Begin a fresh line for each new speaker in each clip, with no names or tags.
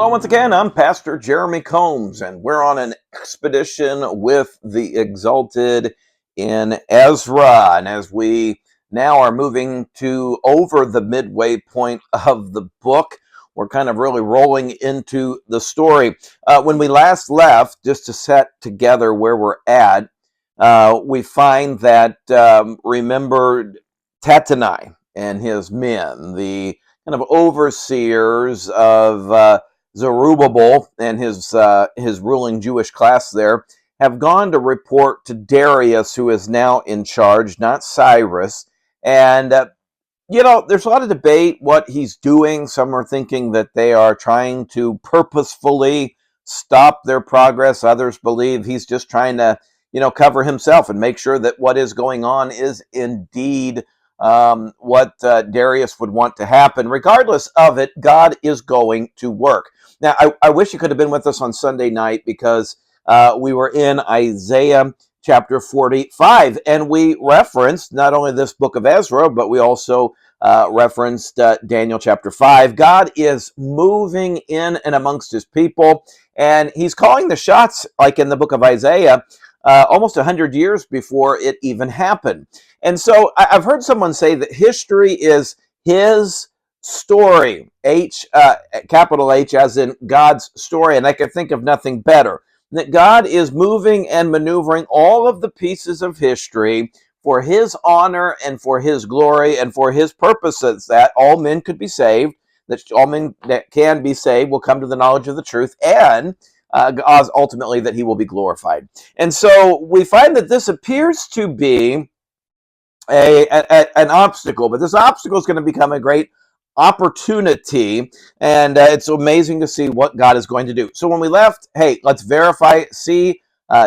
Hello, once again. I'm Pastor Jeremy Combs, and we're on an expedition with the Exalted in Ezra. And as we now are moving to over the midway point of the book, we're kind of really rolling into the story. When we last left, just to set together where we're at, we find that, remember, Tattenai and his men, the kind of overseers of Zerubbabel and his ruling Jewish class there, have gone to report to Darius, who is now in charge, not Cyrus. And there's a lot of debate what he's doing. Some are thinking that they are trying to purposefully stop their progress. Others believe he's just trying to, cover himself and make sure that what is going on is indeed what Darius would want to happen. Regardless of it, God is going to work. Now, I wish you could have been with us on Sunday night, because we were in Isaiah chapter 45, and we referenced not only this book of Ezra, but we also referenced Daniel chapter 5. God is moving in and amongst his people, and he's calling the shots, like in the book of Isaiah, almost 100 years before it even happened. And so I've heard someone say that history is his story, capital H, as in God's story, and I could think of nothing better. That God is moving and maneuvering all of the pieces of history for his honor and for his glory and for his purposes, that all men could be saved, that all men that can be saved will come to the knowledge of the truth, and ultimately that he will be glorified. And so we find that this appears to be an obstacle, but this obstacle is going to become a great opportunity, and it's amazing to see what God is going to do. So when we left, hey, let's verify, see,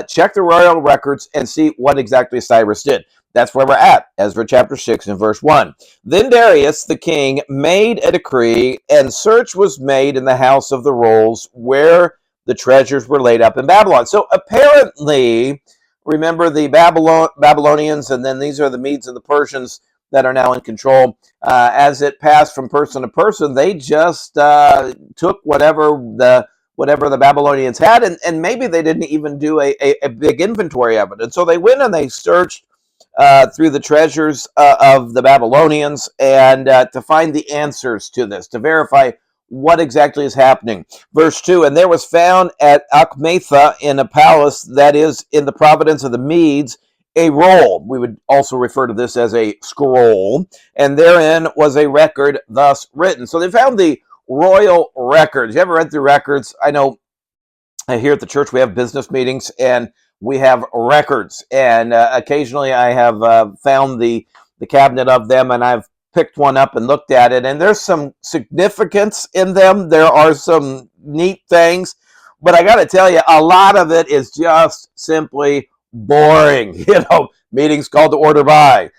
check the royal records and see what exactly Cyrus did. That's where we're at, Ezra chapter 6 and verse 1. Then Darius the king made a decree, and search was made in the house of the rolls where the treasures were laid up in Babylon. So apparently, remember the Babylonians, and then these are the Medes and the Persians that are now in control. As it passed from person to person, they just took whatever the Babylonians had, and maybe they didn't even do a big inventory of it. And so they went and they searched through the treasures of the Babylonians, and to find the answers to this, to verify what exactly is happening. Verse 2, and there was found at Achmetha in a palace that is in the province of the Medes a roll. We would also refer to this as a scroll, and therein was a record thus written. So they found the royal records. You ever read through records? I know here at the church we have business meetings, and we have records, and occasionally I have found the cabinet of them, and I've picked one up and looked at it, and there's some significance in them. There are some neat things, but I got to tell you, a lot of it is just simply boring. Meetings called to order by,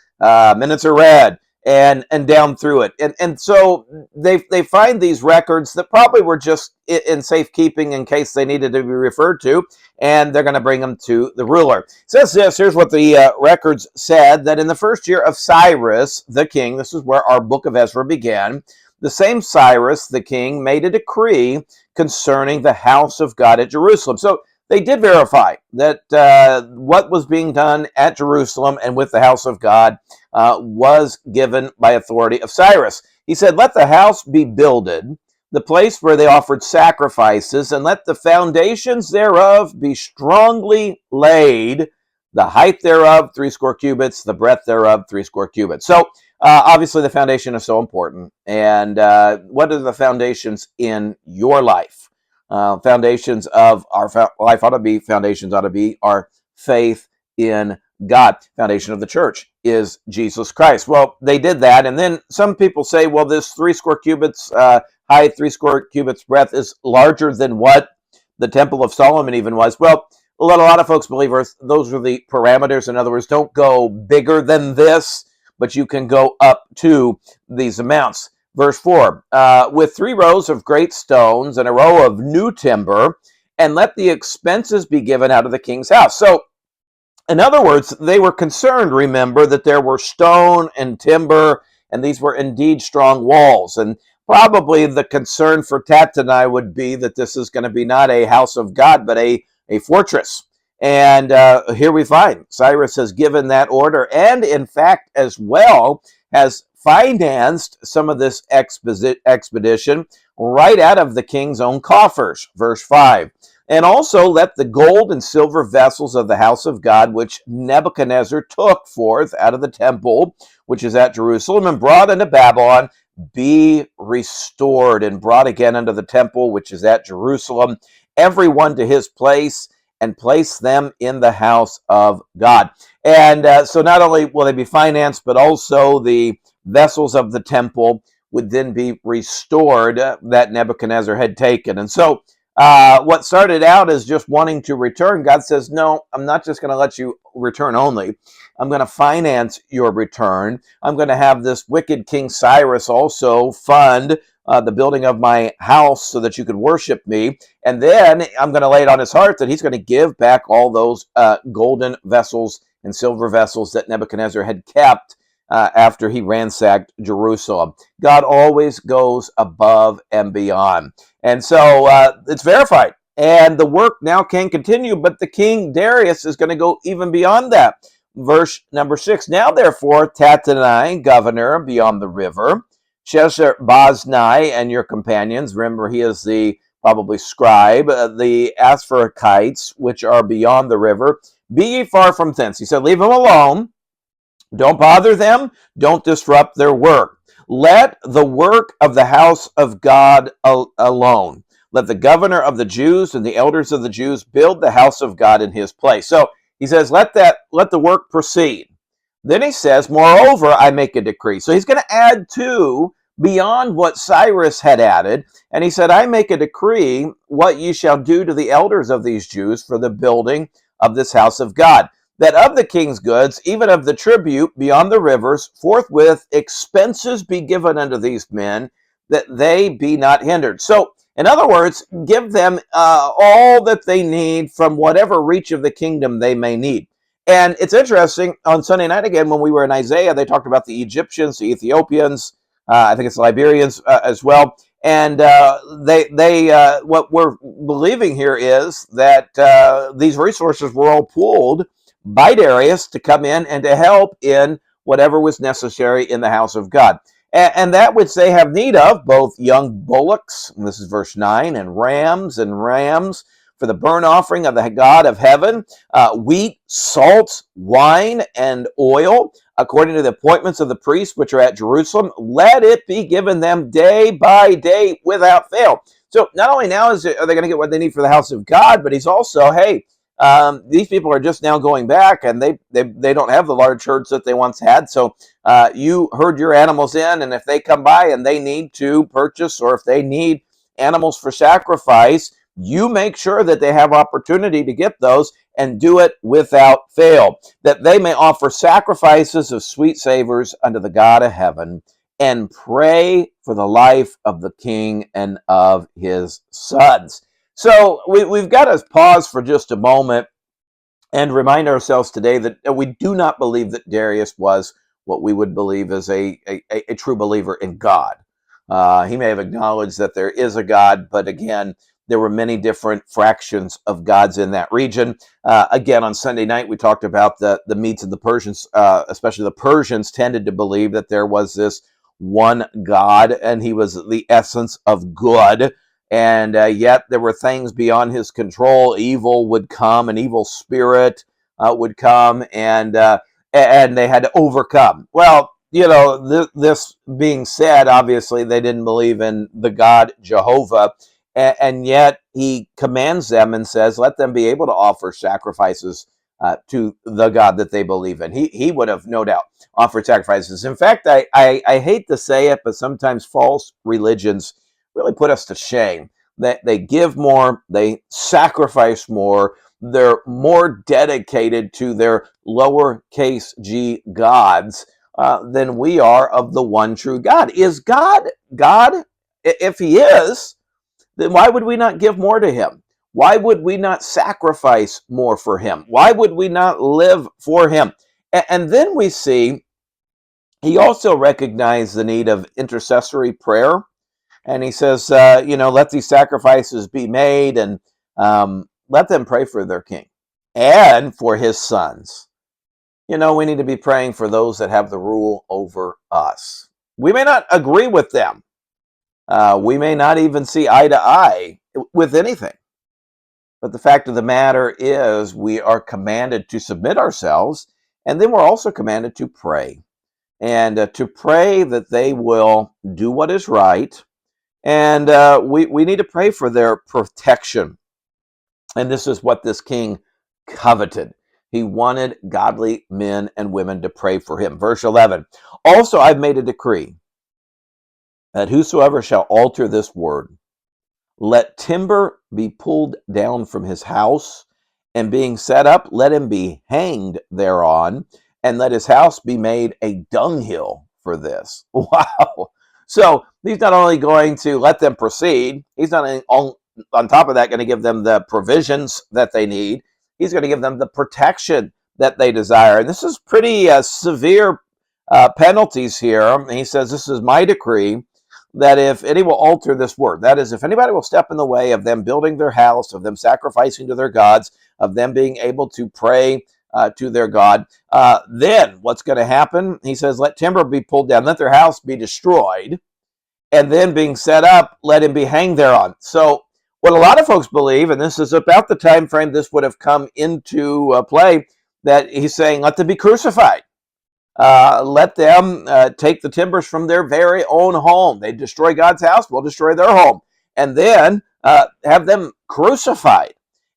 minutes are read, and down through it. And so they find these records that probably were just in safekeeping in case they needed to be referred to, and they're going to bring them to the ruler. It says this, here's what the records said, that in the first year of Cyrus the king, this is where our book of Ezra began, the same Cyrus the king made a decree concerning the house of God at Jerusalem. So they did verify that what was being done at Jerusalem and with the house of God was given by authority of Cyrus. He said, let the house be builded, the place where they offered sacrifices, and let the foundations thereof be strongly laid, the height thereof 80 cubits, the breadth thereof 80 cubits. So obviously the foundation is so important. And what are the foundations in your life? Foundations of our life ought to be our faith in God. Foundation of the church is Jesus Christ. Well, they did that, and then some people say, well, this 80 cubits height, 80 cubits breadth is larger than what the Temple of Solomon even was. Well, a lot of folks believe those are the parameters. In other words, don't go bigger than this, but you can go up to these amounts. Verse 4, with 3 rows of great stones and a row of new timber, and let the expenses be given out of the king's house. So, in other words, they were concerned, remember, that there were stone and timber, and these were indeed strong walls. And probably the concern for Tattenai would be that this is going to be not a house of God, but a fortress. And here we find Cyrus has given that order, and in fact, as well, has financed some of this expedition right out of the king's own coffers. Verse 5. And also let the gold and silver vessels of the house of God, which Nebuchadnezzar took forth out of the temple, which is at Jerusalem, and brought into Babylon, be restored, and brought again unto the temple, which is at Jerusalem, every one to his place, and place them in the house of God. And so not only will they be financed, but also the vessels of the temple would then be restored that Nebuchadnezzar had taken. And so what started out as just wanting to return, God says, no, I'm not just going to let you return only. I'm going to finance your return. I'm going to have this wicked King Cyrus also fund the building of my house so that you could worship me. And then I'm going to lay it on his heart that he's going to give back all those golden vessels and silver vessels that Nebuchadnezzar had kept after he ransacked Jerusalem. God always goes above and beyond. And so it's verified. And the work now can continue, but the king Darius is going to go even beyond that. Verse number 6, now therefore Tattenai, governor beyond the river, Sheshar-Boznai and your companions, remember he is the probably scribe, the Asphakites, which are beyond the river, be ye far from thence. He said, leave them alone. Don't bother them. Don't disrupt their work. Let the work of the house of God alone. Let the governor of the Jews and the elders of the Jews build the house of God in his place. So he says, let the work proceed. Then he says, moreover, I make a decree. So he's going to add to beyond what Cyrus had added. And he said, I make a decree what ye shall do to the elders of these Jews for the building of this house of God, that of the king's goods, even of the tribute beyond the rivers, forthwith expenses be given unto these men, that they be not hindered. So, in other words, give them all that they need from whatever reach of the kingdom they may need. And it's interesting, on Sunday night again, when we were in Isaiah, they talked about the Egyptians, the Ethiopians, I think it's the Liberians as well. And what we're believing here is that these resources were all pooled by Darius to come in and to help in whatever was necessary in the house of God. And that which they have need of, both young bullocks, and this is verse 9, and rams for the burnt offering of the God of heaven, wheat, salt, wine, and oil, according to the appointments of the priests which are at Jerusalem, let it be given them day by day without fail. So not only now are they going to get what they need for the house of God, but he's also, hey, these people are just now going back, and they don't have the large herds that they once had. So you herd your animals in, and if they come by and they need to purchase, or if they need animals for sacrifice, you make sure that they have opportunity to get those, and do it without fail, that they may offer sacrifices of sweet savors unto the God of heaven, and pray for the life of the king and of his sons. So we've got to pause for just a moment and remind ourselves today that we do not believe that Darius was what we would believe as a true believer in God. He may have acknowledged that there is a God, but again, there were many different fractions of gods in that region. Again, on Sunday night, we talked about the Medes and the Persians, especially the Persians tended to believe that there was this one God, and he was the essence of good. And yet there were things beyond his control. Evil would come, an evil spirit would come, and they had to overcome. Well, this being said, obviously they didn't believe in the God Jehovah, and yet he commands them and says, let them be able to offer sacrifices to the God that they believe in. He would have no doubt offered sacrifices. In fact, I hate to say it, but sometimes false religions really put us to shame. That they give more, they sacrifice more, they're more dedicated to their lowercase g gods than we are of the one true God. Is God God? If he is, then why would we not give more to him? Why would we not sacrifice more for him? Why would we not live for him? And then we see he also recognized the need of intercessory prayer And he says, let these sacrifices be made, and let them pray for their king and for his sons. We need to be praying for those that have the rule over us. We may not agree with them. We may not even see eye to eye with anything. But the fact of the matter is, we are commanded to submit ourselves, and then we're also commanded to pray. And to pray that they will do what is right. And we need to pray for their protection. And this is what this king coveted. He wanted godly men and women to pray for him. Verse 11, also I've made a decree that whosoever shall alter this word, let timber be pulled down from his house, and being set up, let him be hanged thereon, and let his house be made a dunghill for this. Wow. So he's not only going to let them proceed, he's not on top of that going to give them the provisions that they need. He's going to give them the protection that they desire. And this is pretty severe penalties here. He says, this is my decree, that if any will alter this word, that is, if anybody will step in the way of them building their house, of them sacrificing to their gods, of them being able to pray to their God, then what's going to happen? He says, let timber be pulled down, let their house be destroyed, and then being set up, let him be hanged thereon. So what a lot of folks believe, and this is about the time frame this would have come into play, that he's saying, let them be crucified. Let them take the timbers from their very own home. They destroy God's house, we'll destroy their home. And then have them crucified.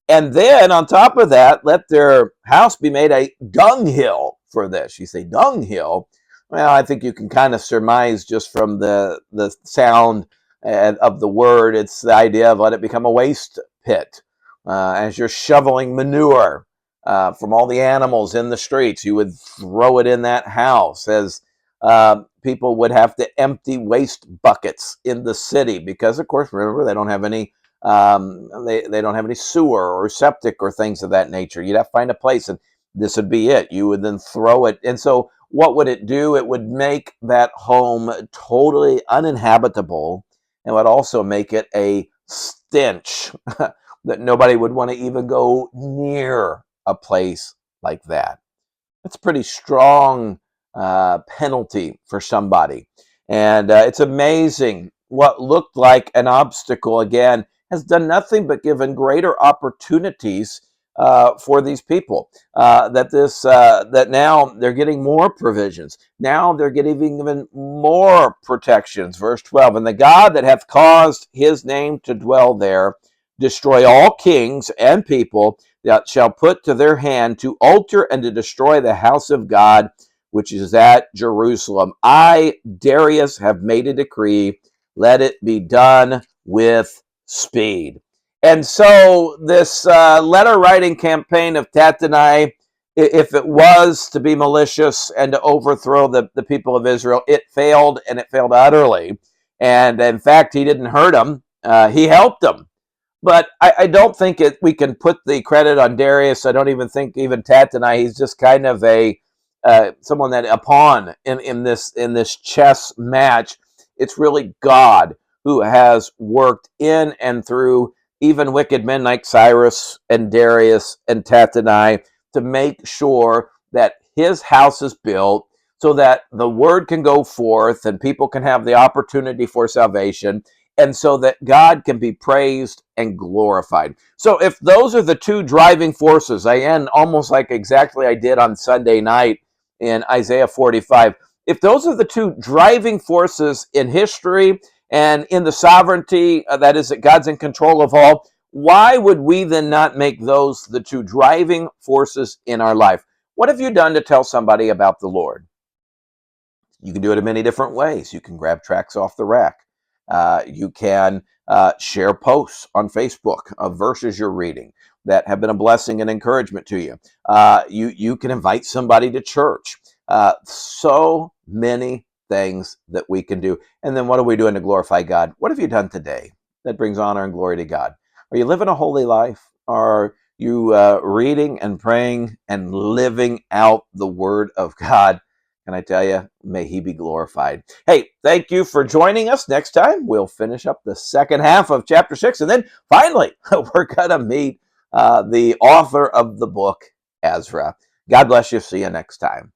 And then on top of that, let their house be made a dunghill for this. You say dunghill? Well, I think you can kind of surmise just from the sound of the word. It's the idea of let it become a waste pit. As you're shoveling manure from all the animals in the streets, you would throw it in that house, as people would have to empty waste buckets in the city because, of course, remember, they don't have any they don't have any sewer or septic or things of that nature. You'd have to find a place, and this would be it. You would then throw it. And so what would it do? It would make that home totally uninhabitable, and would also make it a stench that nobody would want to even go near a place like that. That's a pretty strong penalty for somebody. And it's amazing what looked like an obstacle, again, has done nothing but given greater opportunities for these people. That now they're getting more provisions. Now they're getting even more protections. Verse 12, and the God that hath caused his name to dwell there, destroy all kings and people that shall put to their hand to alter and to destroy the house of God, which is at Jerusalem. I, Darius, have made a decree. Let it be done with speed. And so this letter writing campaign of Tattenai, if it was to be malicious and to overthrow the people of Israel, it failed, and it failed utterly. And in fact, he didn't hurt them. He helped them. But I don't think we can put the credit on Darius. I don't even think even Tattenai. He's just kind of someone that a pawn in this chess match. It's really God who has worked in and through even wicked men like Cyrus and Darius and Tattenai to make sure that his house is built so that the word can go forth and people can have the opportunity for salvation, and so that God can be praised and glorified. So if those are the two driving forces, I end almost like exactly I did on Sunday night in Isaiah 45. If those are the two driving forces in history and in the sovereignty, that is, that God's in control of all, why would we then not make those the two driving forces in our life? What have you done to tell somebody about the Lord? You can do it in many different ways. You can grab tracts off the rack. You can share posts on Facebook of verses you're reading that have been a blessing and encouragement to you. You can invite somebody to church. So many things that we can do. And then what are we doing to glorify God? What have you done today that brings honor and glory to God? Are you living a holy life? Are you reading and praying and living out the Word of God? And I tell you, may he be glorified. Hey, thank you for joining us. Next time, we'll finish up the second half of chapter 6. And then finally, we're going to meet the author of the book, Ezra. God bless you. See you next time.